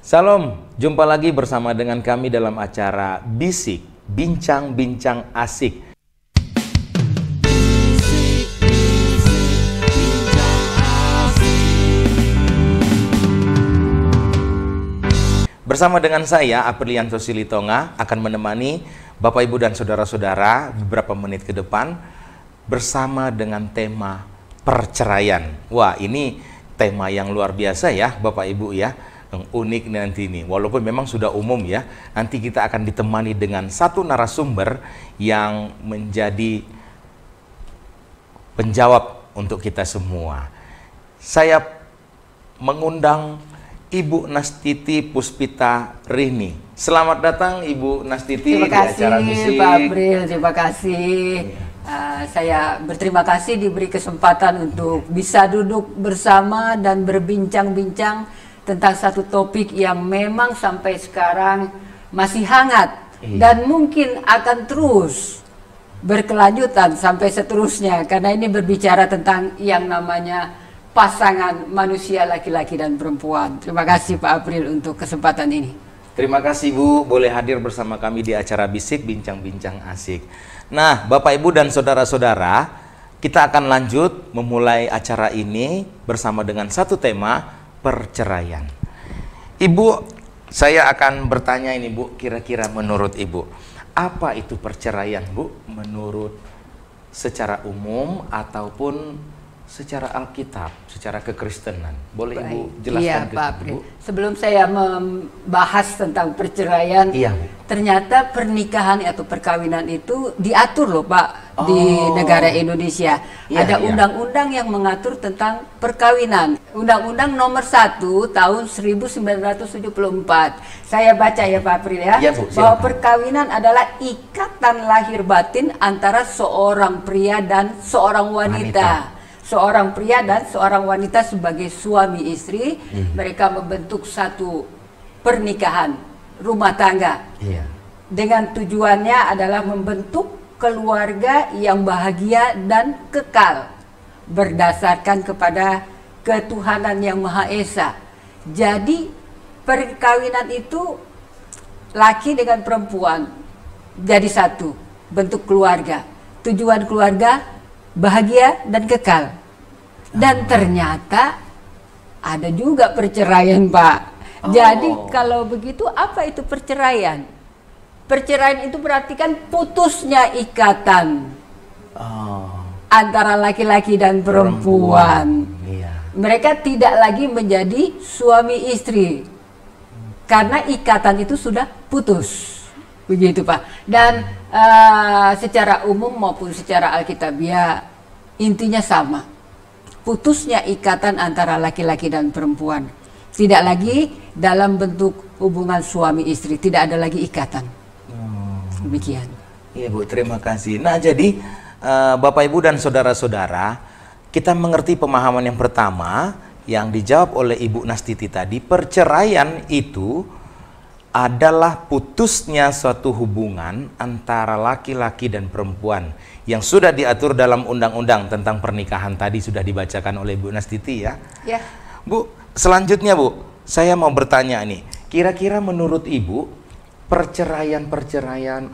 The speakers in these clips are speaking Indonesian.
Salam, jumpa lagi bersama dengan kami dalam acara Bisik, Bincang-Bincang Asik. Bersama dengan saya, Aprilianto Silitonga, akan menemani Bapak, Ibu, dan Saudara-saudara beberapa menit ke depan bersama dengan tema perceraian. Wah, ini tema yang luar biasa ya, Bapak, Ibu ya. Yang unik nanti ini, walaupun memang sudah umum ya, nanti kita akan ditemani dengan satu narasumber yang menjadi penjawab untuk kita semua. Saya mengundang Ibu Nastiti Puspita Rini. Selamat datang Ibu Nastiti di acara Bisik. Pak April, terima kasih. Saya berterima kasih diberi kesempatan untuk bisa duduk bersama dan berbincang-bincang tentang satu topik yang memang sampai sekarang masih hangat dan mungkin akan terus berkelanjutan sampai seterusnya, karena ini berbicara tentang yang namanya pasangan manusia laki-laki dan perempuan. Terima kasih Pak April untuk kesempatan ini. Terima kasih Bu, boleh hadir bersama kami di acara Bisik, Bincang-Bincang Asik. Nah, Bapak, Ibu, dan Saudara-saudara, kita akan lanjut memulai acara ini bersama dengan satu tema, perceraian. Ibu, saya akan bertanya ini Bu, kira-kira menurut Ibu, apa itu perceraian Bu? Menurut secara umum ataupun secara Alkitab, secara kekristenan. Boleh Ibu jelaskan ke Ibu? Sebelum saya membahas tentang perceraian, ternyata pernikahan atau perkawinan itu diatur loh Pak di negara Indonesia. Ada undang-undang yang mengatur tentang perkawinan. Undang-Undang nomor 1 tahun 1974. Saya baca ya Pak April ya, bahwa perkawinan adalah ikatan lahir batin antara seorang pria dan seorang wanita. Seorang pria dan seorang wanita sebagai suami istri, mereka membentuk satu pernikahan rumah tangga. Dengan tujuannya adalah membentuk keluarga yang bahagia dan kekal berdasarkan kepada ketuhanan yang Maha Esa. Jadi perkawinan itu laki dengan perempuan jadi satu, bentuk keluarga. Tujuan keluarga bahagia dan kekal. Dan ternyata ada juga perceraian Pak. Jadi kalau begitu apa itu perceraian? Perceraian itu berarti kan putusnya ikatan antara laki-laki dan perempuan. Mereka tidak lagi menjadi suami istri karena ikatan itu sudah putus. Begitu Pak. Dan secara umum maupun secara alkitabiah intinya sama. Putusnya ikatan antara laki-laki dan perempuan. Tidak lagi dalam bentuk hubungan suami istri, tidak ada lagi ikatan. Demikian. Iya Bu, terima kasih. Nah jadi Bapak, Ibu, dan Saudara-saudara, kita mengerti pemahaman yang pertama yang dijawab oleh Ibu Nastiti tadi. Perceraian itu adalah putusnya suatu hubungan antara laki-laki dan perempuan yang sudah diatur dalam undang-undang tentang pernikahan tadi, sudah dibacakan oleh Bu Nastiti ya. Bu, selanjutnya Bu, saya mau bertanya nih, kira-kira menurut Ibu perceraian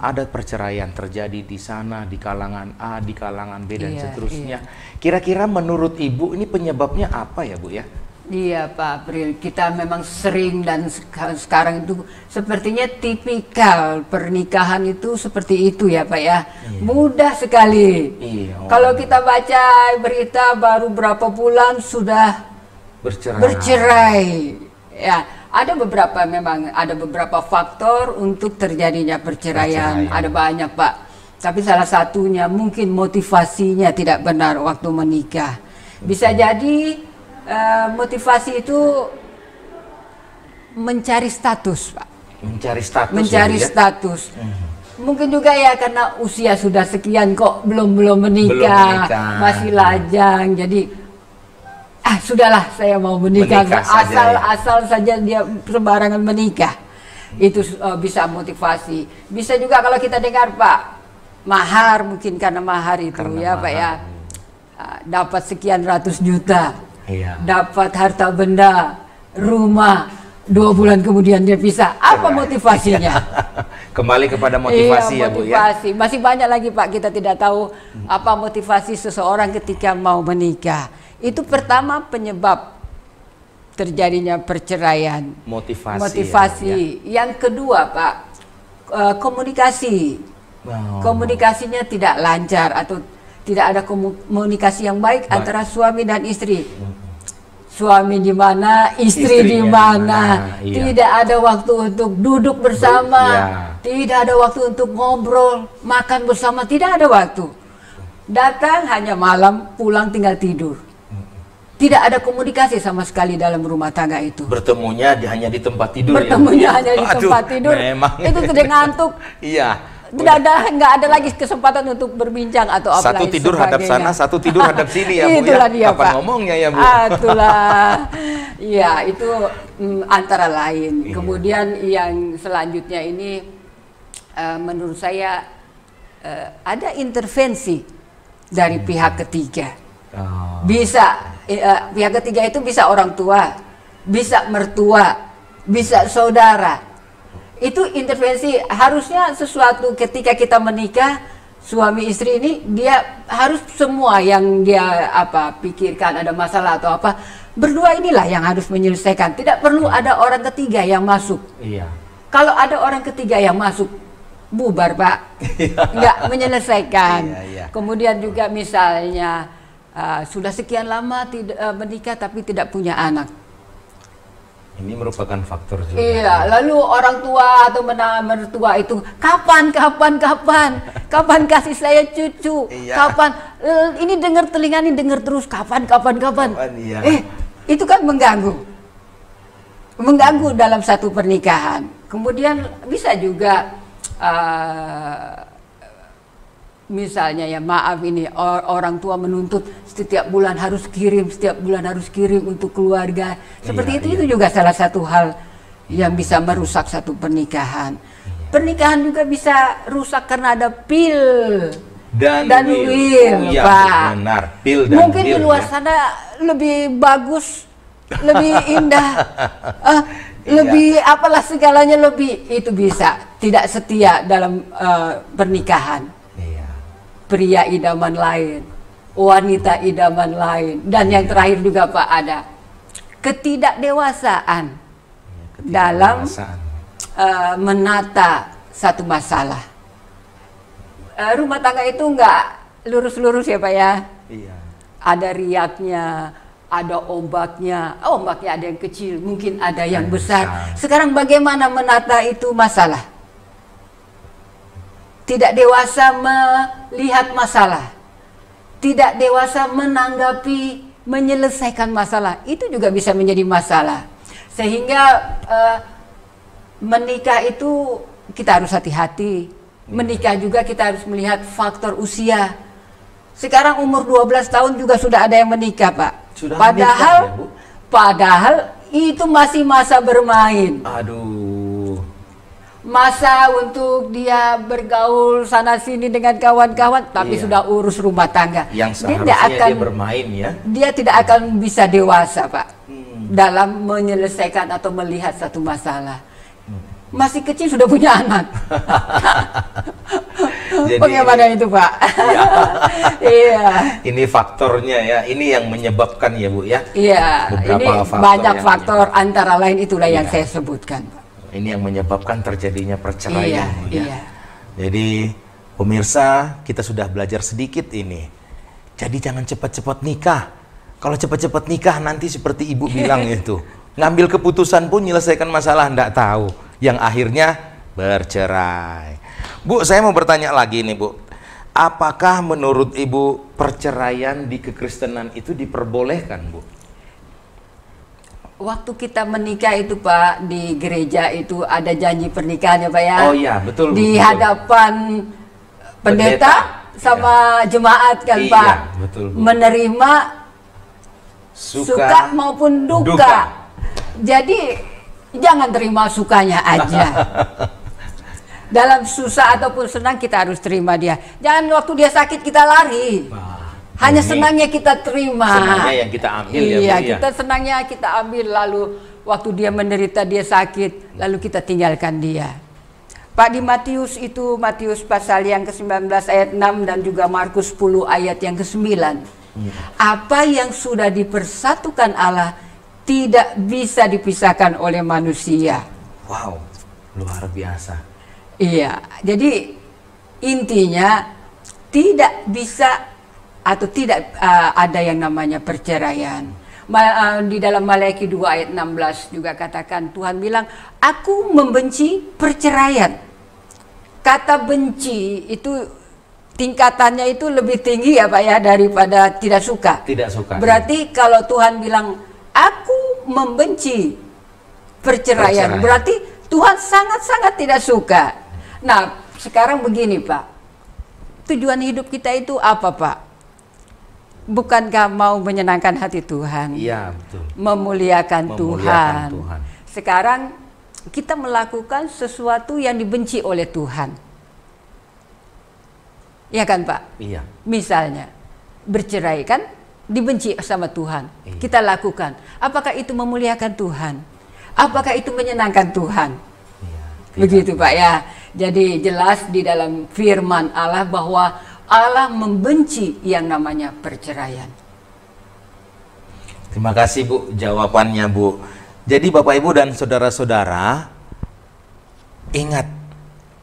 ada perceraian terjadi di sana, di kalangan A, di kalangan B, dan seterusnya. Kira-kira menurut Ibu ini penyebabnya apa ya Bu ya? Iya Pak April, kita memang sering dan sekarang itu sepertinya tipikal pernikahan itu seperti itu ya Pak ya. Mudah sekali. Kalau kita baca berita baru berapa bulan sudah bercerai. Ya, ada beberapa faktor untuk terjadinya perceraian. Ada banyak Pak. Tapi salah satunya mungkin motivasinya tidak benar waktu menikah. Bisa jadi motivasi itu mencari status Pak. Mencari status. Mungkin juga ya karena usia sudah sekian kok belum menikah, masih lajang. Jadi sudahlah saya mau menikah asal saja dia sembarangan menikah. Itu bisa motivasi. Bisa juga kalau kita dengar Pak, mahar, mungkin karena mahar itu Pak ya. Dapat sekian ratus juta. dapat harta benda, rumah, 2 bulan kemudian dia pisah. Apa motivasinya? Kembali kepada motivasi ya Bu ya. Motivasi. Masih banyak lagi Pak, kita tidak tahu apa motivasi seseorang ketika mau menikah. Itu pertama penyebab terjadinya perceraian. Motivasi. Ya. Yang kedua Pak, komunikasi. Komunikasinya tidak lancar atau tidak ada komunikasi yang baik antara suami dan istri. Suami di mana, istri di mana. Iya. Tidak ada waktu untuk duduk bersama, tidak ada waktu untuk ngobrol, makan bersama, tidak ada waktu. Datang hanya malam, pulang tinggal tidur. Tidak ada komunikasi sama sekali dalam rumah tangga itu. Bertemunya hanya di tempat tidur. Bertemunya hanya di tempat tidur. Itu sudah ngantuk. Iya. Nggak ada lagi kesempatan untuk berbincang atau apa. Satu tidur hadap sana, satu tidur hadap sini ya Bu Itulah ya. Dia, Kapan Pak. ngomongnya ya Bu? Itulah. Ya itu antara lain. Iya. Kemudian yang selanjutnya ini menurut saya ada intervensi dari pihak ketiga. Bisa pihak ketiga itu bisa orang tua, bisa mertua, bisa saudara. Itu intervensi. Harusnya sesuatu ketika kita menikah suami istri ini, dia harus semua yang dia pikirkan ada masalah atau apa, berdua inilah yang harus menyelesaikan. Tidak perlu ada orang ketiga yang masuk. Iya. Kalau ada orang ketiga yang masuk, bubar Pak, nggak menyelesaikan. Iya. Kemudian juga misalnya sudah sekian lama tidak menikah tapi tidak punya anak. Ini merupakan faktor juga. Iya, lalu orang tua atau mertua itu kapan kasih saya cucu? Iya. Kapan ini dengar telinga ini dengar terus kapan. Iya. Itu kan mengganggu dalam satu pernikahan. Kemudian bisa juga misalnya ya maaf ini orang tua menuntut setiap bulan harus kirim untuk keluarga. Seperti itu juga salah satu hal yang bisa merusak satu pernikahan. Pernikahan juga bisa rusak karena ada pil dan will, Pak. Benar, pil dan mungkin will, di luar sana lebih bagus, lebih indah, lebih apalah segalanya lebih, itu bisa tidak setia dalam pernikahan. Pria idaman lain, wanita idaman lain, dan yang terakhir juga Pak ada ketidakdewasaan dalam menata satu masalah. Rumah tangga itu nggak lurus-lurus ya Pak ya. Iya. Ada riaknya, ada ombaknya ada yang kecil, mungkin ada yang besar. Sekarang bagaimana menata itu masalah? Tidak dewasa melihat masalah, tidak dewasa menanggapi, menyelesaikan masalah, itu juga bisa menjadi masalah. Sehingga menikah itu kita harus hati-hati. Menikah juga kita harus melihat faktor usia. Sekarang umur 12 tahun juga sudah ada yang menikah Pak. Padahal itu masih masa bermain. Masa untuk dia bergaul sana sini dengan kawan-kawan, tapi sudah urus rumah tangga. Yang seharusnya dia bermain ya. Dia tidak akan bisa dewasa Pak dalam menyelesaikan atau melihat satu masalah. Masih kecil sudah punya anak. Jadi, bagaimana itu Pak? Iya. Ini faktornya ya. Ini yang menyebabkan ya Bu ya. Iya. Ini banyak faktor, antara lain itulah yang saya sebutkan Pak. Ini yang menyebabkan terjadinya perceraian. Iya. Jadi pemirsa, kita sudah belajar sedikit ini. Jadi jangan cepat-cepat nikah. Kalau cepat-cepat nikah nanti seperti ibu bilang itu, ngambil keputusan pun menyelesaikan masalah ndak tahu, yang akhirnya bercerai. Bu, saya mau bertanya lagi nih Bu, apakah menurut ibu perceraian di kekristenan itu diperbolehkan Bu? Waktu kita menikah itu Pak, di gereja itu ada janji pernikahan ya Pak ya. Oh iya, betul. Di hadapan pendeta sama jemaat kan iya, Pak. Betul, Bu. Menerima suka maupun duka. Jadi jangan terima sukanya aja. Dalam susah ataupun senang kita harus terima dia. Jangan waktu dia sakit kita lari. Hanya senangnya kita terima. Senangnya yang kita ambil iya, kita senangnya kita ambil, lalu waktu dia menderita, dia sakit, lalu kita tinggalkan dia. Pak, di Matius itu, Matius pasal yang ke-19 ayat 6 dan juga Markus 10 ayat yang ke-9. Apa yang sudah dipersatukan Allah tidak bisa dipisahkan oleh manusia. Wow, luar biasa. Iya, jadi intinya tidak bisa atau tidak ada yang namanya perceraian. Di dalam Maleakhi 2 ayat 16 juga katakan, Tuhan bilang, aku membenci perceraian. Kata benci itu tingkatannya itu lebih tinggi ya Pak ya daripada tidak suka. Tidak suka. Berarti kalau Tuhan bilang, aku membenci perceraian, berarti Tuhan sangat-sangat tidak suka. Nah, sekarang begini Pak, tujuan hidup kita itu apa Pak? Bukankah mau menyenangkan hati Tuhan? Iya, betul. Memuliakan Tuhan. Sekarang kita melakukan sesuatu yang dibenci oleh Tuhan. Ya kan Pak? Iya. Misalnya bercerai kan dibenci sama Tuhan. Iya. Kita lakukan. Apakah itu memuliakan Tuhan? Apakah itu menyenangkan Tuhan? Iya, begitu Pak ya. Jadi jelas di dalam firman Allah bahwa Allah membenci yang namanya perceraian. Terima kasih Bu jawabannya Bu. Jadi Bapak Ibu dan saudara-saudara, ingat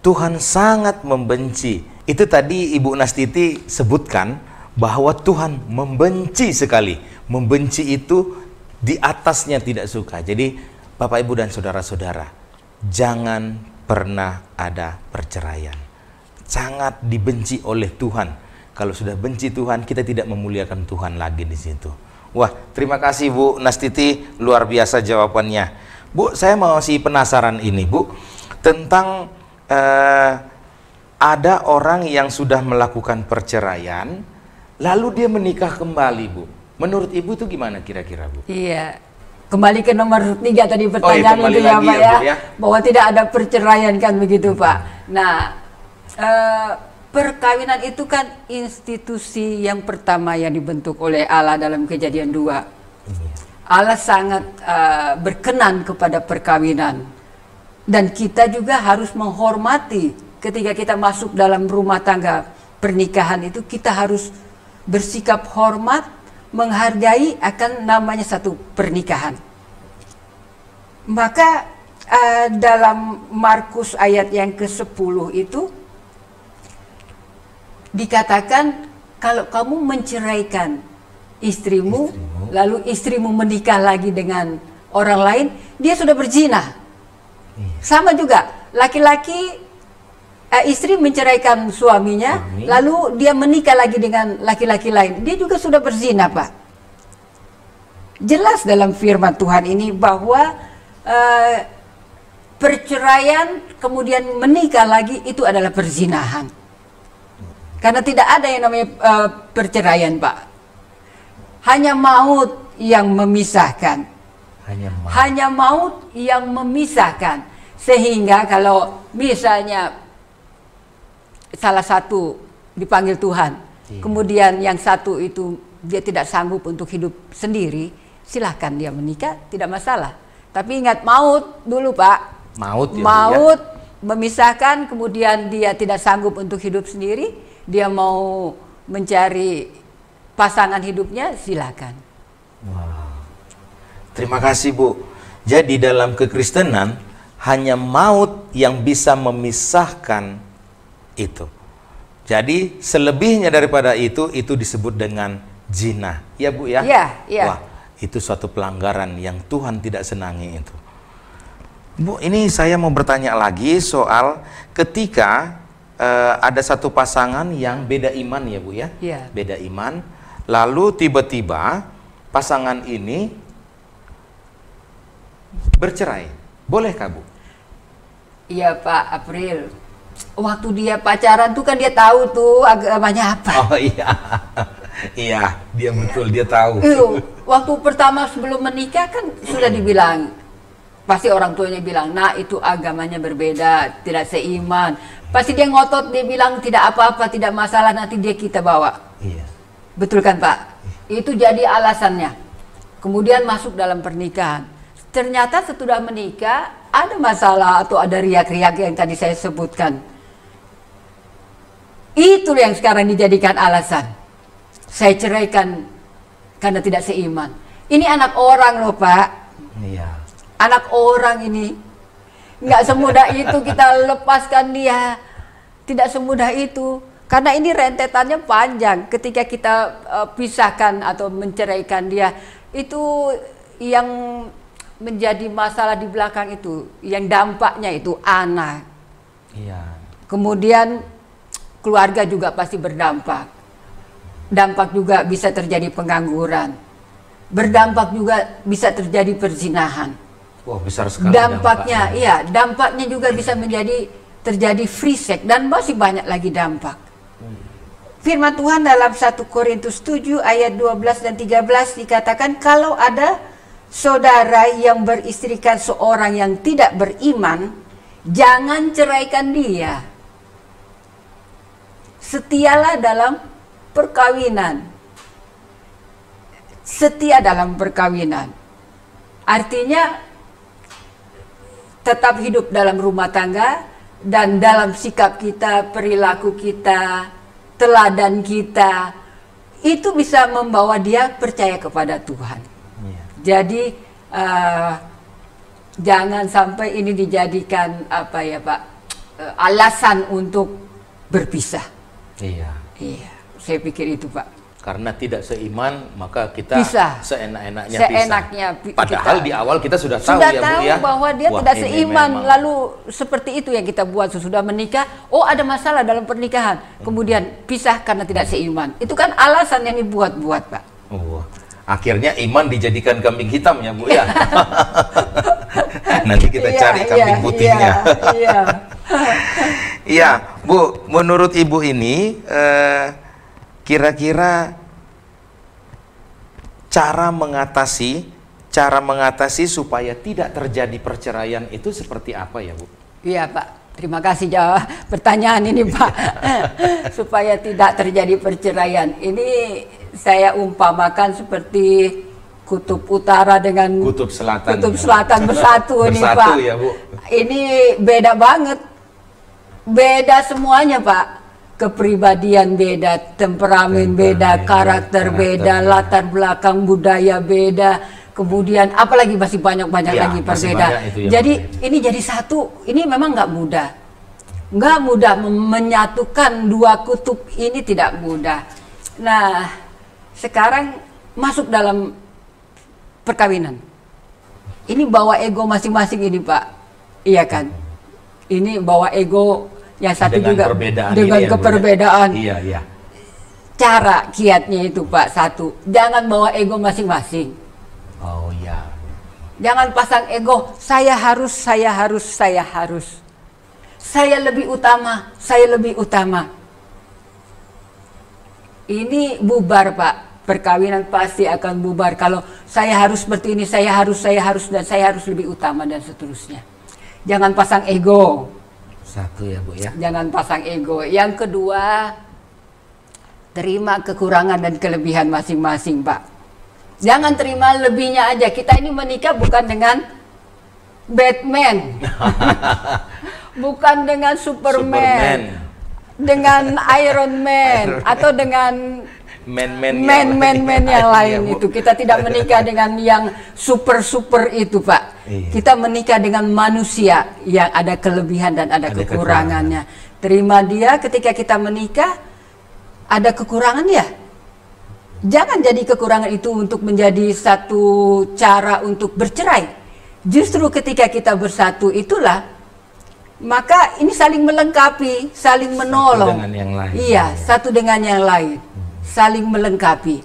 Tuhan sangat membenci. Itu tadi Ibu Nastiti sebutkan bahwa Tuhan membenci sekali. Membenci itu di atasnya tidak suka. Jadi Bapak Ibu dan saudara-saudara, jangan pernah ada perceraian. Sangat dibenci oleh Tuhan. Kalau sudah benci Tuhan, kita tidak memuliakan Tuhan lagi di situ. Wah, terima kasih Bu Nastiti, luar biasa jawabannya. Bu, saya masih penasaran ini Bu, tentang ada orang yang sudah melakukan perceraian, lalu dia menikah kembali Bu. Menurut Ibu itu gimana kira-kira Bu? Iya, kembali ke nomor 3 tadi pertanyaan itu ya Pak ya, bahwa tidak ada perceraian kan begitu Pak. Nah, perkawinan itu kan institusi yang pertama yang dibentuk oleh Allah dalam Kejadian 2. Allah sangat berkenan kepada perkawinan, dan kita juga harus menghormati ketika kita masuk dalam rumah tangga pernikahan itu. Kita harus bersikap hormat, menghargai akan namanya satu pernikahan. Maka dalam Markus ayat yang ke-10 itu dikatakan, kalau kamu menceraikan istrimu, lalu istrimu menikah lagi dengan orang lain, dia sudah berzina. Sama juga, laki-laki, istri menceraikan suaminya, lalu dia menikah lagi dengan laki-laki lain, dia juga sudah berzina Pak. Jelas dalam firman Tuhan ini bahwa perceraian kemudian menikah lagi itu adalah perzinahan. Karena tidak ada yang namanya perceraian Pak. Hanya maut yang memisahkan. Hanya maut yang memisahkan. Sehingga kalau misalnya salah satu dipanggil Tuhan, kemudian yang satu itu dia tidak sanggup untuk hidup sendiri, silahkan dia menikah, tidak masalah. Tapi ingat, maut dulu Pak. Maut memisahkan, kemudian dia tidak sanggup untuk hidup sendiri, dia mau mencari pasangan hidupnya, silakan. Wow. Terima kasih Bu. Jadi dalam kekristenan hanya maut yang bisa memisahkan itu. Jadi selebihnya daripada itu disebut dengan zina. Ya Bu ya? Iya. Wah, itu suatu pelanggaran yang Tuhan tidak senangi itu. Bu, ini saya mau bertanya lagi soal ketika ada satu pasangan yang beda iman ya Bu ya? Iya. Beda iman, lalu tiba-tiba pasangan ini bercerai. Bolehkah Bu? Iya Pak April. Waktu dia pacaran tuh kan dia tahu tuh agamanya apa. Oh iya. Iya, dia betul, dia tahu. Waktu pertama sebelum menikah kan sudah dibilang, pasti orang tuanya bilang, nah itu agamanya berbeda, tidak seiman. Pasti dia ngotot, dia bilang tidak apa-apa, tidak masalah, nanti dia kita bawa. Iya. Betul kan Pak? Itu jadi alasannya. Kemudian masuk dalam pernikahan. ternyata setelah menikah ada masalah atau ada riak-riak yang tadi saya sebutkan. Itu yang sekarang dijadikan alasan. Saya ceraikan karena tidak seiman. Ini anak orang loh Pak. Iya. Anak orang ini. Nggak semudah itu kita lepaskan dia. Tidak semudah itu. Karena ini rentetannya panjang. Ketika kita pisahkan atau menceraikan dia. Itu yang menjadi masalah di belakang itu. Yang dampaknya itu anak. Iya. Kemudian keluarga juga pasti berdampak. Dampak juga bisa terjadi pengangguran. Berdampak juga bisa terjadi perzinahan. Wah, besar sekali dampaknya. Iya, dampaknya juga bisa terjadi free sex dan masih banyak lagi dampak. Firman Tuhan dalam 1 Korintus 7 ayat 12 dan 13 dikatakan, kalau ada saudara yang beristrikan seorang yang tidak beriman, jangan ceraikan dia. Setialah dalam perkawinan. Setia dalam perkawinan. Artinya tetap hidup dalam rumah tangga dan dalam sikap kita, perilaku kita, teladan kita, itu bisa membawa dia percaya kepada Tuhan. Iya. Jadi jangan sampai ini dijadikan apa ya Pak, alasan untuk berpisah. Iya. Iya, saya pikir itu Pak. Karena tidak seiman, maka kita seenak-enaknya pisah. Padahal di awal kita sudah tahu ya Bu ya, bahwa dia tidak seiman. Lalu seperti itu yang kita buat sesudah menikah. Oh, ada masalah dalam pernikahan. Kemudian pisah karena tidak seiman. Itu kan alasan yang dibuat-buat Pak. Oh, akhirnya iman dijadikan kambing hitam ya Bu ya. Nanti kita cari kambing putihnya. Iya. Iya Bu, menurut Ibu ini kira-kira cara mengatasi supaya tidak terjadi perceraian itu seperti apa ya Bu? Iya Pak, terima kasih jawab pertanyaan ini Pak. Supaya tidak terjadi perceraian. Ini saya umpamakan seperti kutub utara dengan kutub selatan bersatu ini Pak. Ya, Bu. Ini beda banget. Beda semuanya Pak. Kepribadian beda, temperamen beda, karakter beda, latar belakang budaya beda, kemudian apalagi masih banyak-banyak lagi perbedaan. Jadi ini jadi satu, ini memang nggak mudah menyatukan dua kutub ini, tidak mudah. Nah, sekarang masuk dalam perkawinan. Ini bawa ego masing-masing ini Pak, iya kan? Ini bawa ego. Yang satu dengan juga dengan keperbedaan. Iya. Cara kiatnya itu Pak, satu, jangan bawa ego masing-masing. Oh iya. Jangan pasang ego, saya harus. Saya lebih utama. Ini bubar Pak. Perkawinan pasti akan bubar kalau saya harus seperti ini, saya harus dan saya harus lebih utama dan seterusnya. Jangan pasang ego. Satu ya Bu ya. Jangan pasang ego. Yang kedua, terima kekurangan dan kelebihan masing-masing Pak. Jangan terima lebihnya aja. Kita ini menikah bukan dengan Batman, bukan dengan Superman, dengan Iron Man, atau dengan men yang lain itu. Kita tidak menikah dengan yang super itu Pak. Kita menikah dengan manusia yang ada kelebihan dan ada kekurangannya. Terima dia. Ketika kita menikah ada kekurangan ya, jangan jadi kekurangan itu untuk menjadi satu cara untuk bercerai. Justru ketika kita bersatu itulah, maka ini saling melengkapi, saling menolong. Satu dengan yang lain. Iya, satu dengan yang lain. Saling melengkapi,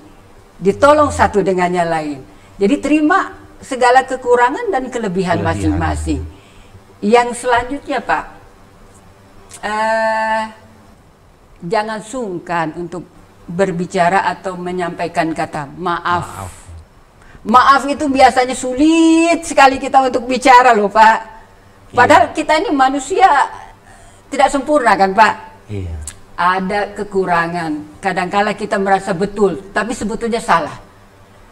ditolong satu dengan yang lain. Jadi terima segala kekurangan dan kelebihan masing-masing. Yang selanjutnya Pak, jangan sungkan untuk berbicara atau menyampaikan kata maaf. Maaf itu biasanya sulit sekali kita untuk bicara loh Pak. Padahal kita ini manusia tidak sempurna kan Pak. Iya. Ada kekurangan, kadangkala kita merasa betul, tapi sebetulnya salah.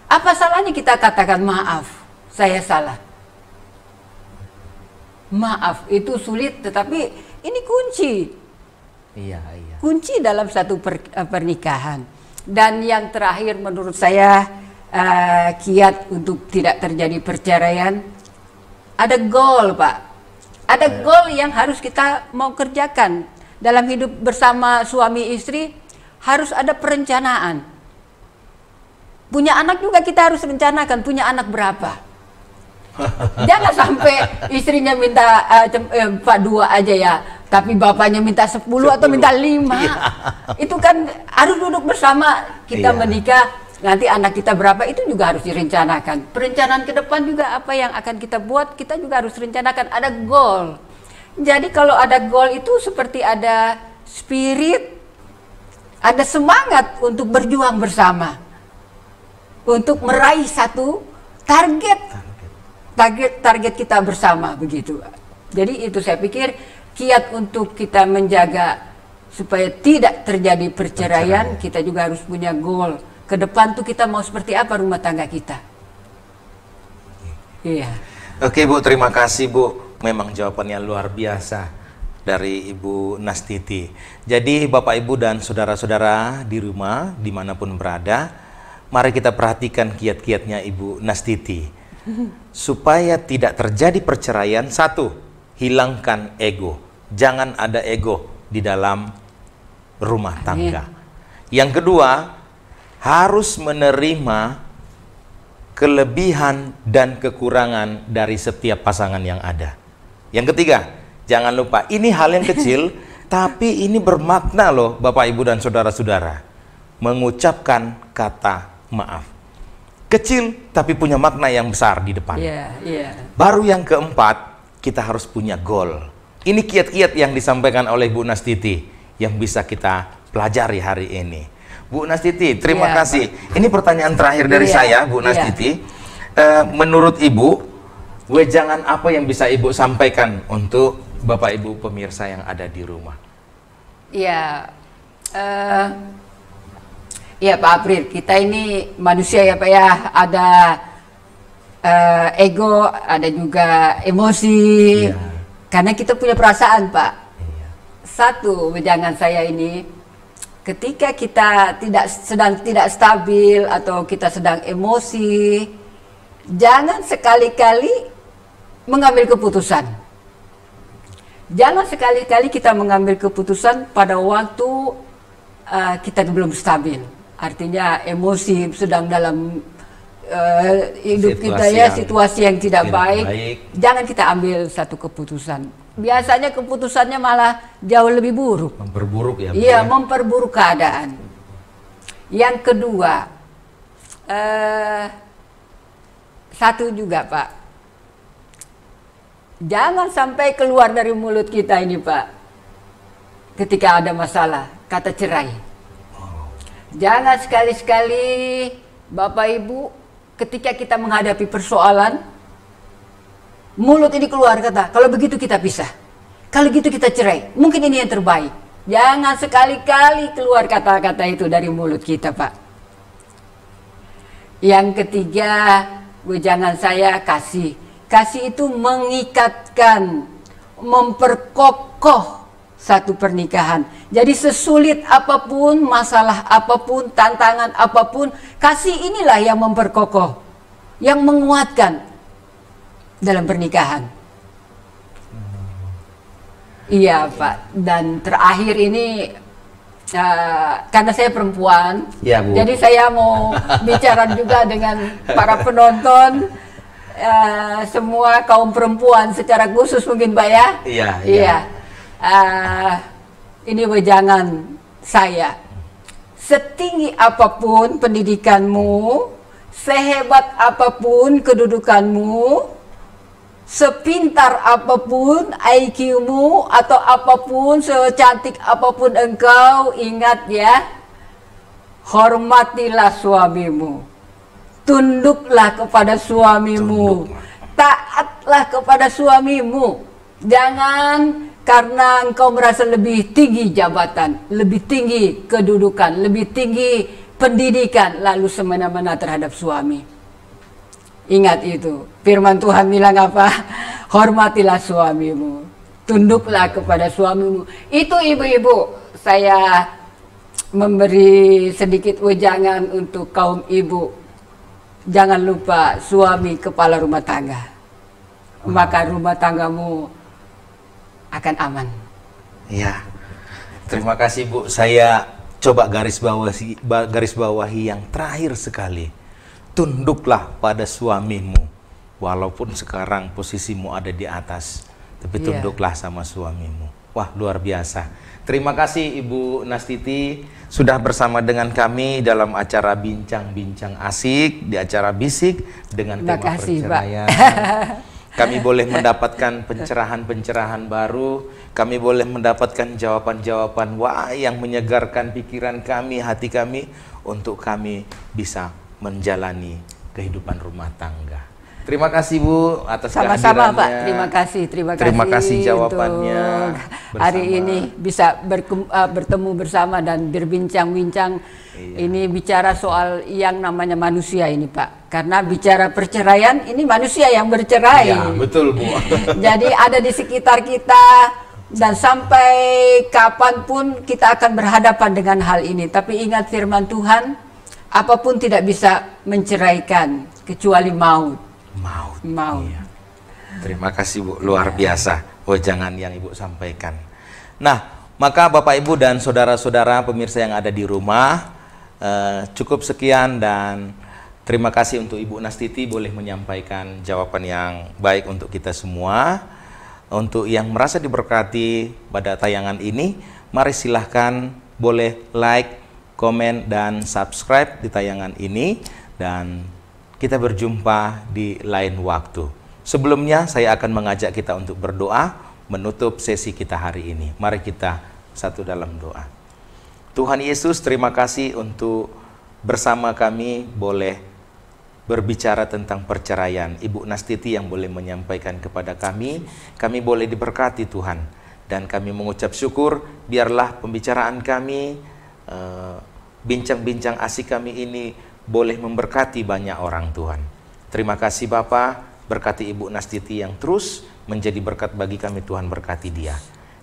Apa salahnya kita katakan maaf, saya salah. maaf itu sulit, tetapi ini kunci. Iya, iya. Kunci dalam satu pernikahan. Dan yang terakhir menurut saya kiat untuk tidak terjadi perceraian, ada goal, Pak. Ada goal yang harus kita mau kerjakan dalam hidup bersama suami istri. Harus ada perencanaan. Punya anak juga kita harus rencanakan, punya anak berapa. Jangan sampai istrinya minta Pak 2 aja ya, tapi bapaknya minta 10 atau minta 5. Iya. Itu kan harus duduk bersama, kita menikah, nanti anak kita berapa, itu juga harus direncanakan. Perencanaan ke depan juga apa yang akan kita buat, kita juga harus rencanakan, ada goal. Jadi kalau ada goal itu seperti ada spirit, ada semangat untuk berjuang bersama, untuk meraih satu target kita bersama, begitu. Jadi itu saya pikir kiat untuk kita menjaga supaya tidak terjadi perceraian, kita juga harus punya goal. Ke depan tuh kita mau seperti apa rumah tangga kita. Iya. Oke Bu, terima kasih Bu. Memang jawabannya luar biasa dari Ibu Nastiti. Jadi Bapak Ibu dan saudara-saudara di rumah, dimanapun berada, mari kita perhatikan kiat-kiatnya Ibu Nastiti. Supaya tidak terjadi perceraian, satu, hilangkan ego. Jangan ada ego di dalam rumah tangga. Yang kedua, harus menerima kelebihan dan kekurangan dari setiap pasangan yang ada. Yang ketiga, jangan lupa, ini hal yang kecil, tapi ini bermakna loh Bapak Ibu dan saudara-saudara. Mengucapkan kata maaf. Kecil tapi punya makna yang besar di depan. Baru yang keempat, kita harus punya goal. Ini kiat-kiat yang disampaikan oleh Bu Nastiti yang bisa kita pelajari hari ini. Bu Nastiti, terima kasih. Pak. Ini pertanyaan terakhir dari saya, Bu Nastiti. Menurut Ibu, wejangan apa yang bisa Ibu sampaikan untuk Bapak Ibu pemirsa yang ada di rumah? Ya Pak April, kita ini manusia ya Pak ya, ada ego, ada juga emosi, karena kita punya perasaan Pak. Satu, wejangan saya ini, ketika kita sedang tidak stabil atau kita sedang emosi, jangan sekali-kali mengambil keputusan. Jangan sekali-kali kita mengambil keputusan pada waktu kita belum stabil. Artinya emosi sedang dalam hidup kita ya, situasi yang tidak baik. Jangan kita ambil satu keputusan. Biasanya keputusannya malah jauh lebih buruk. Memperburuk ya. Iya, memperburuk keadaan. Yang kedua, satu juga Pak, jangan sampai keluar dari mulut kita ini Pak, ketika ada masalah, kata cerai. Jangan sekali-sekali Bapak Ibu, ketika kita menghadapi persoalan, mulut ini keluar kata, kalau begitu kita pisah, kalau gitu kita cerai, mungkin ini yang terbaik. Jangan sekali-kali keluar kata-kata itu dari mulut kita Pak. Yang ketiga, wejangan saya kasih. Kasih itu mengikatkan, memperkokoh satu pernikahan. Jadi sesulit apapun, masalah apapun, tantangan apapun, kasih inilah yang memperkokoh, yang menguatkan dalam pernikahan. Iya Pak. Dan terakhir ini, karena saya perempuan, ya, Bu. jadi saya mau bicara juga dengan para penonton, semua kaum perempuan secara khusus mungkin Pak ya. Iya. Ini wejangan saya. Setinggi apapun pendidikanmu, sehebat apapun kedudukanmu, sepintar apapun IQ-mu, atau apapun, secantik apapun engkau, ingat ya, hormatilah suamimu, tunduklah kepada suamimu, taatlah kepada suamimu. Jangan karena engkau merasa lebih tinggi jabatan, lebih tinggi kedudukan, lebih tinggi pendidikan, lalu semena-mena terhadap suami. Ingat itu, firman Tuhan bilang apa? hormatilah suamimu, tunduklah kepada suamimu. Itu ibu-ibu, saya memberi sedikit wejangan untuk kaum ibu. Jangan lupa suami kepala rumah tangga, maka rumah tanggamu akan aman. Ya, terima kasih Bu. Saya coba garis bawahi yang terakhir sekali. Tunduklah pada suamimu, walaupun sekarang posisimu ada di atas, tapi tunduklah sama suamimu. Wah, luar biasa. Terima kasih Ibu Nastiti sudah bersama dengan kami dalam acara Bincang-Bincang Asik di acara Bisik dengan tema perceraian. Kami boleh mendapatkan pencerahan-pencerahan baru, kami boleh mendapatkan jawaban-jawaban yang menyegarkan pikiran kami, hati kami, untuk kami bisa menjalani kehidupan rumah tangga. Terima kasih Bu atas kehadirannya. Sama-sama Pak, terima kasih jawabannya. Hari ini bisa bertemu bersama dan berbincang-bincang. Ini bicara soal yang namanya manusia ini Pak. Karena bicara perceraian ini manusia yang bercerai. Ya, betul Bu. Jadi ada di sekitar kita dan sampai kapanpun kita akan berhadapan dengan hal ini. Tapi ingat firman Tuhan, apapun tidak bisa menceraikan kecuali maut. Maut. Iya. Terima kasih Bu, luar biasa wejangan yang Ibu sampaikan. Nah, maka Bapak Ibu dan saudara-saudara pemirsa yang ada di rumah, cukup sekian dan terima kasih untuk Ibu Nastiti boleh menyampaikan jawaban yang baik untuk kita semua. Untuk yang merasa diberkati pada tayangan ini, mari silahkan boleh like, komen, dan subscribe di tayangan ini, dan kita berjumpa di lain waktu. Sebelumnya saya akan mengajak kita untuk berdoa menutup sesi kita hari ini. Mari kita satu dalam doa. Tuhan Yesus, terima kasih untuk bersama kami boleh berbicara tentang perceraian. Ibu Nastiti yang boleh menyampaikan kepada kami boleh diberkati Tuhan. Dan kami mengucap syukur, biarlah pembicaraan kami, bincang-bincang asik kami ini boleh memberkati banyak orang Tuhan. Terima kasih Bapa, berkati Ibu Nastiti yang terus menjadi berkat bagi kami Tuhan, berkati dia.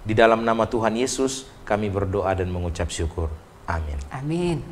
Di dalam nama Tuhan Yesus kami berdoa dan mengucap syukur. Amin. Amin.